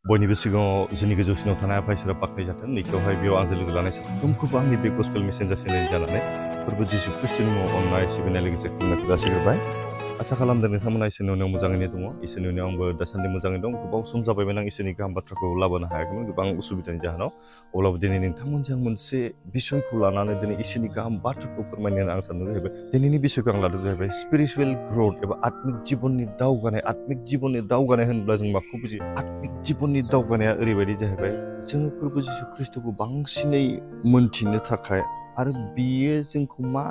बयनिबो सिगाङाव जोंनि गोजौसिनाव थानाय आफा इसोरा बाख्नाय जाथों नैथियावहाय बेयाव आंजों लोगो लानाय साफ्रोमखौबो आंनि बे गस्पेल मेसेन्जार चेनेल जानानै फोरबो जिसु खृष्टनि मुङाव अननाय सिबिनाय लोगोसे खुलुमनायखौ जासिहरबाय। आसा खालामदों नोंथांमोना इसोरनि अननायाव मोजाङैनो दङ। इसोरनि अननायाव आंबो दासान्दि मोजाङै दं। गोबाव सम जाबायमोन आं इसोरनि गाहाम बाथ्राखौ लाबोनो हायाखैमोन गोबां उसुबिदानि जाहोनाव। अब्लाबो दिनै नोंथांमोनजों मोनसे बिसयखौ लानानै दिनै इसोरनि गाहाम बाथ्राखौ फोरमायनो होनना आं सानदों जाहैबाय। दिनैनि बिसयखौ आं लादों जाहैबाय स्पिरिचुवेल ग्रोथ एबा आत्मिक जिबननि दावगानाय। आत्मिक जिबननि दावगानाय होनब्ला जों माखौ बुजियो? आत्मिक जिबननि दावगानाया ओरैबायदि जाहैबाय जोङो फोरबो जिसु खृष्टखौ बांसिनै मोनथिनो थाखाय आरो बियो जोंखौ मा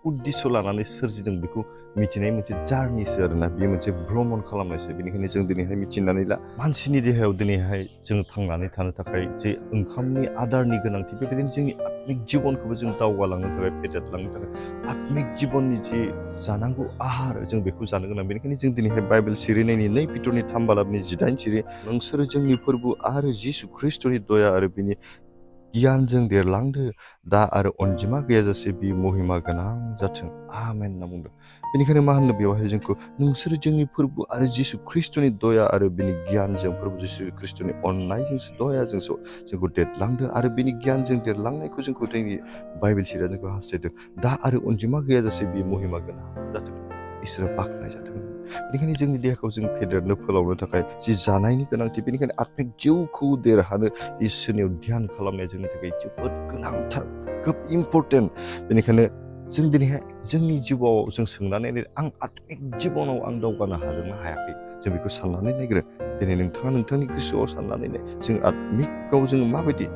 उद्देश्य लानानै सोरजिदों बेखौ मिथिनाय मोनसे जार्निसो आरोना, बेयो मोनसे भ्रमण खालामनायसो। बेनिखायनो जों दिनैहाय मिथिनानै ला मानसिनि देहायाव दिनैहाय जों थांनानै थानो थाखाय जे ओंखामनि आदारनि गोनांथि, बेबायदिनो जोंनि आत्मिक जिबनखौबो जों दावगालांनो थाखाय फेदेरलांनो थाखाय आत्मिक जिबननि जे जानांगौ आहार जों बेखौ जानो गोनां। बेनिखायनो जों दिनैहाय बाइबेल सिरिनायनि 2 पिटरनि 3 बालाबनि 18 सिरि नोंसोरो जोंनि फोरबो आरो जिसु खृष्टनि दया आरो बिनि गियानजों देरलांदो दा आरो अनजिमा गैयाजासे बि महिमा गोनां जाथों आमेन होनना बुंदों। बेनिखायनो मा होनो बेवहाय जोंखौ नोंसोरो जोंनि फोरबो आरो जिसु खृष्टनि दया आरो बिनि गियानजों फोरबो जिसु खृष्टनि अननायजों दयाजों जोंखौ देरलांदो आरो बिनि गियानजों देरलांनायखौ जोंखौ जोंनि बाइबेल सिरिया जोंखौ हास्थायदों दा आरो अनजिमा गैयाजासे बि महिमा गोनां जाथों इसोरा बाख्नाय जाथों। बेनिखायनो जोंनि देहाखौ जों फेदेरनो फोलावनो थाखाय जि जानायनि गोनांथि, बेनिखायनो आत्मिक जिउखौ देरहानो इसोरनियाव ध्यान खालामनाया जोंनि थाखाय जोबोद गोनांथार, खोब इम्परटेन्ट। बेनिखायनो जों दिनैहाय जोंनि जिउआव जों सोंनानै आं आत्मिक जिबनाव आं दावगानो हादोंना हायाखै जों बेखौ साननानै नायग्रो। दिनै नोंथाङा नोंथांनि गोसोआव साननानै नाय जों आत्मिकआव जोङो माबायदि,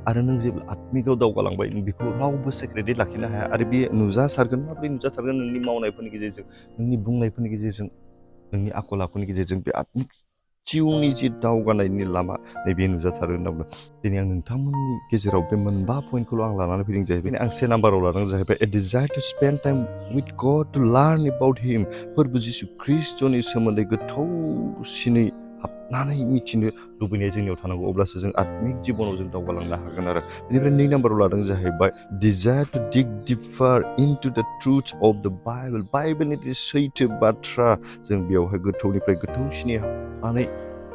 आरो नों जेब्ला आत्मिकआव दावगालांबाय बेखौ रावबो सेक्रेटलि लाखिनो हाया आरो बे नुजासारगोन। माबोरै नुजासारगोन? नोंनि मावनायफोरनि गेजेरजों, नोंनि बुंनायफोरनि गेजेरजों, नोंनि आखल आखुनि गेजेरजों बे आत्मिक जिउनि जि दावगानायनि लामा नैबे नुजाथारो होनना बुंदों। दिनै आं नोंथांमोननि गेजेराव बे मोनबा पइन्टखौल' आं लानानै फैदों जाहैबाय। आं 1 नाम्बाराव लादों जाहैबाय a desire to spend time with God to learn about him. फोरबो जिसु खृष्टनि सोमोन्दै गोथौसिनै हाबनानै मिथिनो लुबैनाया जोंनियाव थानांगौ, अब्लासो जों आत्मिक जिबनाव जों दावगालांनो हागोन आरो। बेनिफ्राय 2 नाम्बाराव लादों जाहैबाय डिजायर टु डिग डिपार इनटु द ट्रुथ्स अफ द बाइबेल। बाइबेलनि जि सैथो बाथ्रा जों बेयावहाय गोथौनिफ्राय गोथौसिनै हाबनानै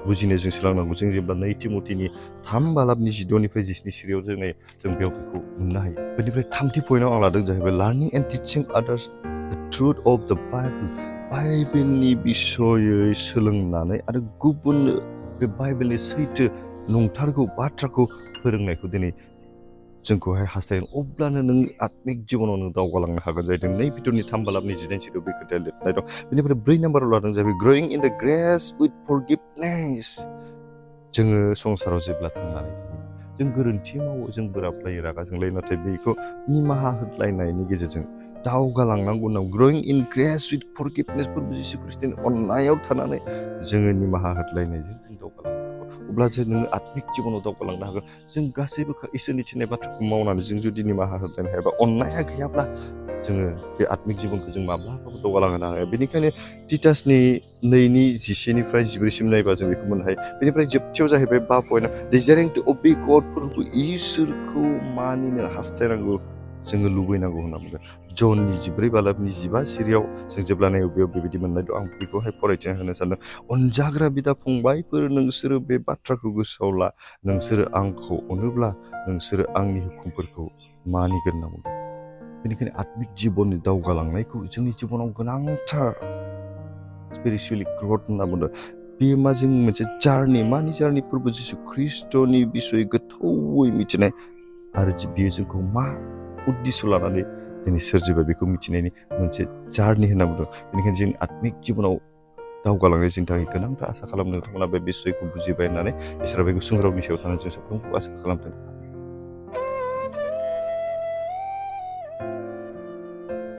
बुजिनो जों सोलोंनांगौ। जों जेब्ला 2 तिमथिनि 3 बालाबनि 12निफ्राय 19 सिरियाव जों बेयाव बेखौ मोननो हायो। बेनिफ्राय 3थि पइन्टआव आं लादों जाहैबाय लार्निं एन्ड टिचिं आदार्स द ट्रुथ अफ द बाइबेल। बाइबेलनि बिसयै सोलोंनानै आरो गुबुननो बे बाइबेलनि सैथो नंथारगौ बाथ्राखौ फोरोंनायखौ दिनै जोंखौहाय हास्थायदों। अब्लानो नों आत्मिक जिबनाव नों दावगालांनो हागोन जाहैदों। 2 पिटरनि 3 बालाबनि 19 सिरियाव बे खोथाया लिरनाय दं। बेनिफ्राय 4 नाम्बाराव लादों जाहैबाय growing in the grace with फरगिभनेस। जोङो संसाराव जेब्ला थांनानै थायो जों गोरोन्थि मावो, जों बोराबलायो, रागा जोंलायो, नाथाय बेखौ निमाहा होलायनायनि गेजेरजों दावगालांनांगौ होनना ग्रयिं इन ग्रेस उइथ फरगिभनेस। फोरबो जिसु खृष्टनि अननायाव थानानै जोङो निमाहा होलायनायजों जों दावगालांनांगौ। अब्लासो नोङो आत्मिक जिबनाव दावगालांनो हागोन। जों गासैबो इसोरनि थिननाय बाथ्राखौ मावनानै जों जुदि निमाहा होलायनो हायाबा, अननाया गैयाब्ला जोङो बे आत्मिक जिबनखौ जों माब्लाबाबो दावगालांनो हाया। बेनिखायनो तितासनि 2:10निफ्राय 14सिम नायबा जों बेखौ मोननो हायो। बेनिफ्राय जोबथियाव जाहैबाय 5 पइन्ट डिजायरिं टु ओबे गड। फोरबो इसोरखौ मानिनो हास्थायनांगौ, जोङो लुबैनांगौ होनना बुंदों। जननि 14 बालाबनि 15 सिरियाव जों जेब्ला नायो बेयाव बेबायदि मोननाय दं। आं बेखौहाय फरायथिना होनो सानदों। अनजाग्रा बिदा फंबायफोर, नोंसोरो बे बाथ्राखौ गोसोआव ला, नोंसोरो आंखौ अनोब्ला नोंसोरो आंनि हुकुमफोरखौ मानिगोन होनना बुंदों। बेनिखायनो आत्मिक जिबननि दावगालांनायखौ जोंनि जिबनाव गोनांथार स्पिरिचुवेलि ग्रथ होनना बुंदों। बेयो मा जों मोनसे जार्नि, मानि जार्नि? फोरबो जिसु खृष्टनि बिसय गोथौयै मिथिनाय आरो बियो जोंखौ मा उद्देश्य लानानै दिनै सोरजिबाय बेखौ मिथिनायनि मोनसे जार्नि होनना बुंदों। बेनिखायनो जोंनि आत्मिक जिबनाव दावगालांनाय जोंनि थाखाय गोनांथार। आसा खालामो नोंथांमोना बे बिसयखौ बुजिबाय होननानै इसोरा बे गुसुं रावनि सायाव थानानै जों साफ्रोमखौ आसा खालामदों।